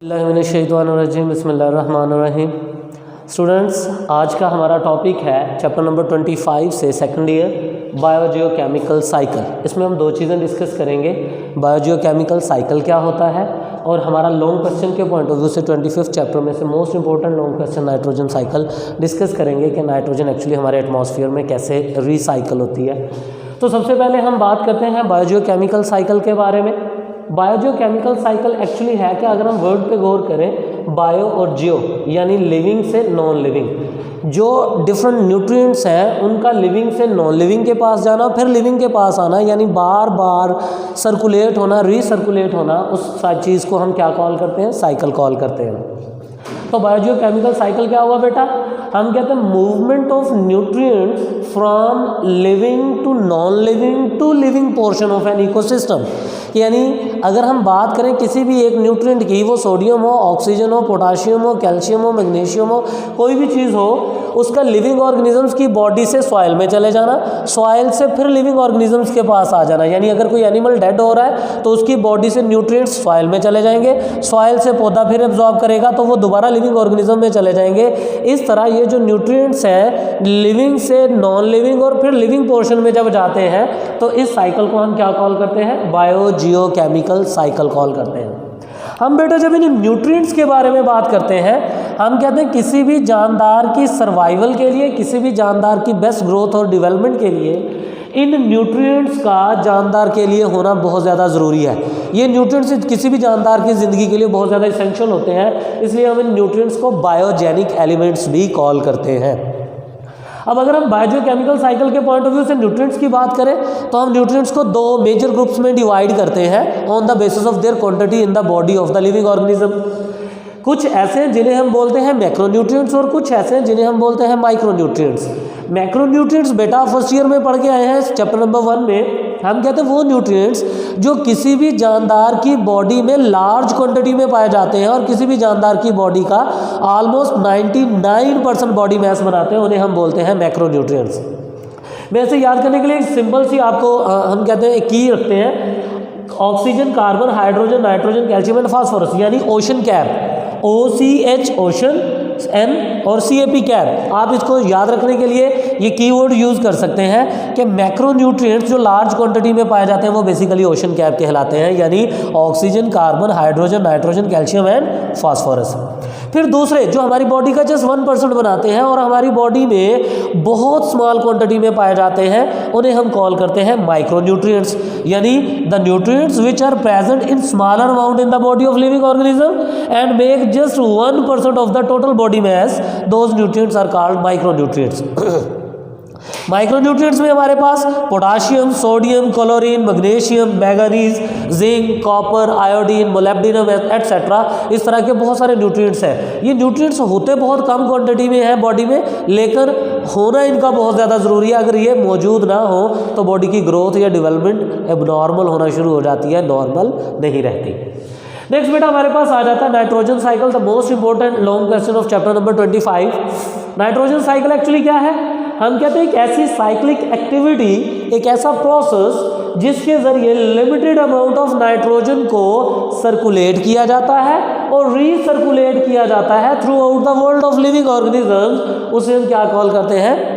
बिस्मिल्लाहिर्रहमानिर्रहीम बिस्मिल्लाहिर्रहमानिर्रहीम। स्टूडेंट्स, आज का हमारा टॉपिक है चैप्टर नंबर 25 से सेकंड ईयर बायोजियोकेमिकल साइकिल। इसमें हम दो चीज़ें डिस्कस करेंगे, बायोजियोकेमिकल साइकिल क्या होता है और हमारा लॉन्ग क्वेश्चन के पॉइंट ऑफ व्यू से 25 चैप्टर में से most important long question nitrogen cycle discuss करेंगे कि नाइट्रोजन एक्चुअली हमारे एटमॉस्फेयर में कैसे रिसाइकिल होती है। तो सबसे पहले हम बात करते हैं बायोजियोकेमिकल साइकिल के बारे में। बायोजियोकेमिकल साइकिल एक्चुअली है कि अगर हम वर्ड पे गौर करें, बायो और जियो यानी लिविंग से नॉन लिविंग, जो डिफरेंट न्यूट्रिएंट्स हैं उनका लिविंग से नॉन लिविंग के पास जाना फिर लिविंग के पास आना, यानी बार बार सर्कुलेट होना, रीसर्कुलेट होना, उस चीज़ को हम क्या कॉल करते हैं? साइकिल कॉल करते हैं। तो बायोजियोकेमिकल साइकिल क्या हुआ बेटा? हम कहते हैं movement of nutrients from living to non living to living portion of an ecosystem. यानी अगर हम बात करें किसी भी एक न्यूट्रिएंट की, वो सोडियम हो, ऑक्सीजन हो, पोटाशियम हो, कैल्शियम हो, मैग्नीशियम हो, कोई भी चीज़ हो, उसका लिविंग ऑर्गेनिजम्स की बॉडी से सॉइल में चले जाना, सॉइल से फिर लिविंग ऑर्गेनिजम्स के पास आ जाना। यानी अगर कोई एनिमल डेड हो रहा है तो उसकी बॉडी से न्यूट्रिएंट्स सॉइल में चले जाएंगे, सॉइल से पौधा फिर एब्जॉर्ब करेगा तो वो दोबारा लिविंग ऑर्गेनिज्म में चले जाएंगे। इस तरह ये जो न्यूट्रिएंट्स हैं लिविंग से नॉन लिविंग और फिर लिविंग पोर्शन में जब जाते हैं तो इस साइकिल को हम क्या कॉल करते हैं? बायोजियोकेमिकल साइकिल कॉल करते हैं। हम बेटा जब इन न्यूट्रिएंट्स के बारे में बात करते हैं, हम कहते हैं किसी भी जानदार की सर्वाइवल के लिए, किसी भी जानदार की बेस्ट ग्रोथ और डेवलपमेंट के लिए इन न्यूट्रिएंट्स का जानदार के लिए होना बहुत ज़्यादा ज़रूरी है। ये न्यूट्रिएंट्स किसी भी जानदार की ज़िंदगी के लिए बहुत ज़्यादा इसेंशियल होते हैं, इसलिए हम इन न्यूट्रिएंट्स को बायोजेनिक एलिमेंट्स भी कॉल करते हैं। अब अगर हम बायोजियोकेमिकल साइकिल के पॉइंट ऑफ व्यू से न्यूट्रिएंट्स की बात करें तो हम न्यूट्रिएंट्स को दो मेजर ग्रुप्स में डिवाइड करते हैं on the basis of their quantity in the body of the living organism. कुछ ऐसे हैं जिन्हें हम बोलते हैं मैक्रोन्यूट्रिएंट्स और कुछ ऐसे हैं जिन्हें हम बोलते हैं माइक्रोन्यूट्रिएंट्स। मैक्रोन्यूट्रिएंट्स बेटा फर्स्ट ईयर में पढ़ के आए हैं चैप्टर नंबर 1 में। हम कहते हैं वो न्यूट्रिएंट्स जो किसी भी जानदार की बॉडी में लार्ज क्वांटिटी में पाए जाते हैं और किसी भी जानदार की बॉडी का ऑलमोस्ट 99% बॉडी मास बनाते हैं, उन्हें हम बोलते हैं मैक्रोन्यूट्रिएंट्स। मैं इसे याद करने के लिए एक सिंपल सी आपको हम कहते हैं एक की रखते हैं, oxygen, carbon, hydrogen, nitrogen, calcium and phosphorus, यानी ocean cap, OCH ocean, N और CAP कैप। आप इसको याद रखने के लिए ये कीवर्ड यूज़ कर सकते हैं कि मैक्रोन्यूट्रिएंट्स जो लार्ज क्वांटिटी में पाए जाते हैं वो बेसिकली ओशन कैप कहलाते हैं, यानी oxygen, carbon, hydrogen, nitrogen, calcium and phosphorus. फिर दूसरे जो हमारी बॉडी का जस्ट 1% बनाते हैं और हमारी बॉडी में बहुत स्मॉल क्वांटिटी में पाए जाते हैं, उन्हें हम कॉल करते हैं माइक्रोन्यूट्रिएंट्स, यानी the nutrients which are present in smaller amount in the body of living organism and make just 1% of the total body mass, those nutrients are called micronutrients. Micronutrients में हमारे पास potassium, sodium, chlorine, magnesium, manganese, zinc, copper, iodine, molybdenum etcetera, इस तरह के बहुत सारे nutrients हैं। ये न्यूट्रिएंट्स होते बहुत कम क्वांटिटी में हैं बॉडी में, लेकिन होना इनका बहुत ज़्यादा ज़रूरी है। अगर ये मौजूद ना हो तो बॉडी की ग्रोथ या डेवलपमेंट एबनॉर्मल होना शुरू हो जाती है, नॉर्मल नहीं रहती। नेक्स्ट बेटा हमारे पास आ जाता है nitrogen cycle, the most important long question of chapter number 25। Nitrogen cycle actually क्या है? हम कहते हैं एक ऐसी साइक्लिक एक्टिविटी, एक ऐसा प्रोसेस जिसके जरिए लिमिटेड अमाउंट ऑफ नाइट्रोजन को सर्कुलेट किया जाता है और रीसर्कुलेट किया जाता है through out the world of living organisms. उसे हम क्या कॉल करते हैं?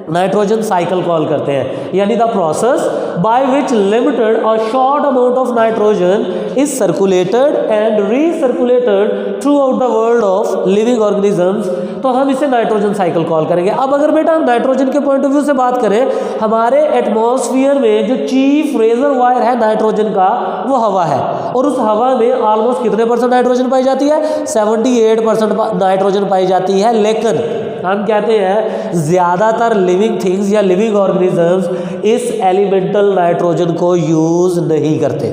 नाइट्रोजन साइकिल कॉल करते हैं, यानी the process by which limited और short amount of nitrogen is circulated and recirculated throughout the world of living organisms, तो हम इसे नाइट्रोजन साइकिल कॉल करेंगे। अब अगर बेटा हम नाइट्रोजन के पॉइंट ऑफ व्यू से बात करें, हमारे एटमॉस्फेयर में जो चीफ रेजरवायर है नाइट्रोजन का वो हवा है, और उस हवा में ऑलमोस्ट कितने % नाइट्रोजन पाई जाती है? 78% नाइट्रोजन पाई जाती है। लेकिन हम कहते हैं ज़्यादातर लिविंग थिंग्स या लिविंग ऑर्गेनिजम्स इस एलिमेंटल नाइट्रोजन को यूज़ नहीं करते,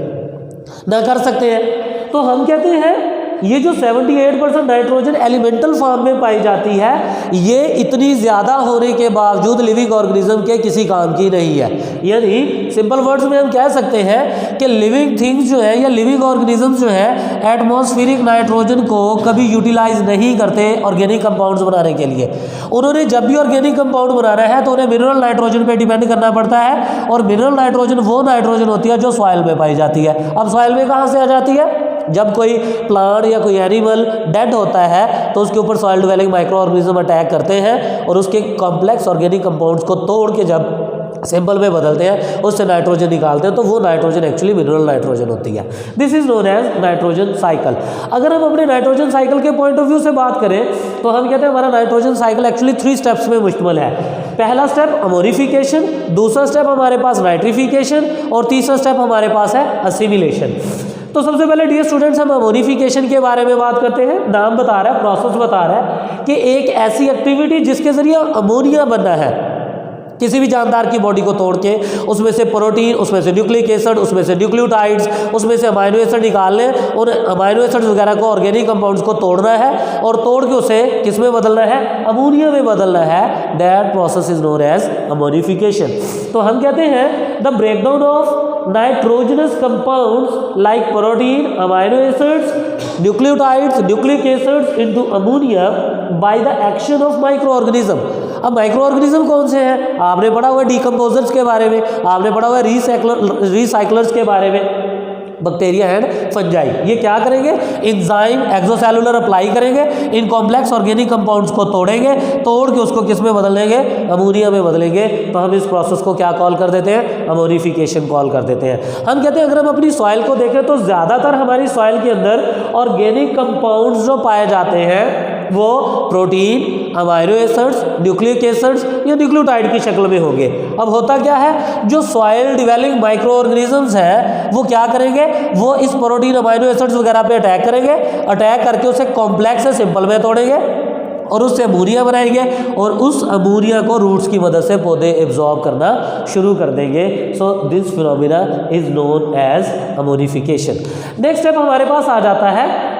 ना कर सकते हैं। तो हम कहते हैं ये जो 78% नाइट्रोजन एलिमेंटल फॉर्म में पाई जाती है, ये इतनी ज़्यादा होने के बावजूद लिविंग ऑर्गेनिज्म के किसी काम की नहीं है। यानी सिंपल वर्ड्स में हम कह सकते हैं कि लिविंग थिंग्स जो है या लिविंग ऑर्गेनिज्म जो है एटमॉस्फेरिक नाइट्रोजन को कभी यूटिलाइज नहीं करते ऑर्गेनिक कंपाउंड्स बनाने के लिए। उन्होंने जब भी ऑर्गेनिक कंपाउंड बनाना है तो उन्हें मिनरल नाइट्रोजन पर डिपेंड करना पड़ता है, और मिनरल नाइट्रोजन वो नाइट्रोजन होती है जो सॉइल में पाई जाती है। अब सॉइल में कहाँ से आ जाती है? जब कोई प्लांट या कोई एनिमल डेड होता है तो उसके ऊपर soil dwelling micro organism attack करते हैं और उसके कॉम्प्लेक्स ऑर्गेनिक कंपाउंड्स को तोड़ के जब सिंपल में बदलते हैं, उससे नाइट्रोजन निकालते हैं, तो वो नाइट्रोजन एक्चुअली मिनरल नाइट्रोजन होती है। This is known as nitrogen cycle. अगर हम अपने नाइट्रोजन साइकिल के पॉइंट ऑफ व्यू से बात करें तो हम कहते हैं हमारा नाइट्रोजन साइकिल एक्चुअली 3 स्टेप्स में मुश्तमिल है। पहला स्टेप अमोनिफिकेशन, दूसरा स्टेप हमारे पास नाइट्रिफिकेशन और तीसरा स्टेप हमारे पास है असिमिलेशन। तो सबसे पहले डियर स्टूडेंट्स हम अमोनिफिकेशन के बारे में बात करते हैं। नाम बता रहा है, प्रोसेस बता रहा है कि एक ऐसी एक्टिविटी जिसके जरिए अमोनिया बनना है किसी भी जानदार की बॉडी को तोड़ के, उसमें से प्रोटीन, उसमें से न्यूक्लिक एसिड, उसमें से न्यूक्लियोटाइड्स, उसमें से अमाइनो एसिड निकाल लें और अमाइनो एसिड वगैरह को, ऑर्गेनिक कंपाउंड्स को तोड़ना है और तोड़ के उसे किस में बदलना है, अमोनिया में बदलना है। That process is known as ammonification. तो हम कहते हैं the breakdown of nitrogenous compounds like protein, amino acids, nucleotides, nucleic acids into ammonia by the action of micro organism. अब माइक्रो ऑर्गेनिज्म कौन से हैं? आपने पढ़ा हुआ है डीकम्पोजर्स के बारे में, आपने पढ़ा हुआ है रिसाइक्लर्स के बारे में, बैक्टीरिया एंड फंजाई। ये क्या करेंगे? एंजाइम एक्सोसेलुलर अप्लाई करेंगे, इन कॉम्प्लेक्स ऑर्गेनिक कंपाउंड्स को तोड़ेंगे, तोड़ के उसको किस में बदल देंगे, अमोनिया में बदलेंगे। तो हम इस प्रोसेस को क्या कॉल कर देते हैं? अमोनिफिकेशन कॉल कर देते हैं। हम कहते हैं अगर हम अपनी सॉइल को देखें तो ज़्यादातर हमारी सॉइल के अंदर ऑर्गेनिक कंपाउंड्स जो पाए जाते हैं वो protein, amino acids, nucleic acids या न्यूक्लियोटाइड की शक्ल में होंगे। अब होता क्या है, जो सॉइल डिवेलिंग माइक्रो ऑर्गेनिजम्स हैं वो क्या करेंगे, वो इस प्रोटीन, अमाइनो एसिड्स वगैरह पे अटैक करेंगे, अटैक करके उसे कॉम्प्लेक्स से सिंपल में तोड़ेंगे और उससे अमोनिया बनाएंगे और उस अमोनिया को रूट्स की मदद से पौधे एब्जॉर्ब करना शुरू कर देंगे। So this phenomena is known as ammonification. Next step हमारे पास आ जाता है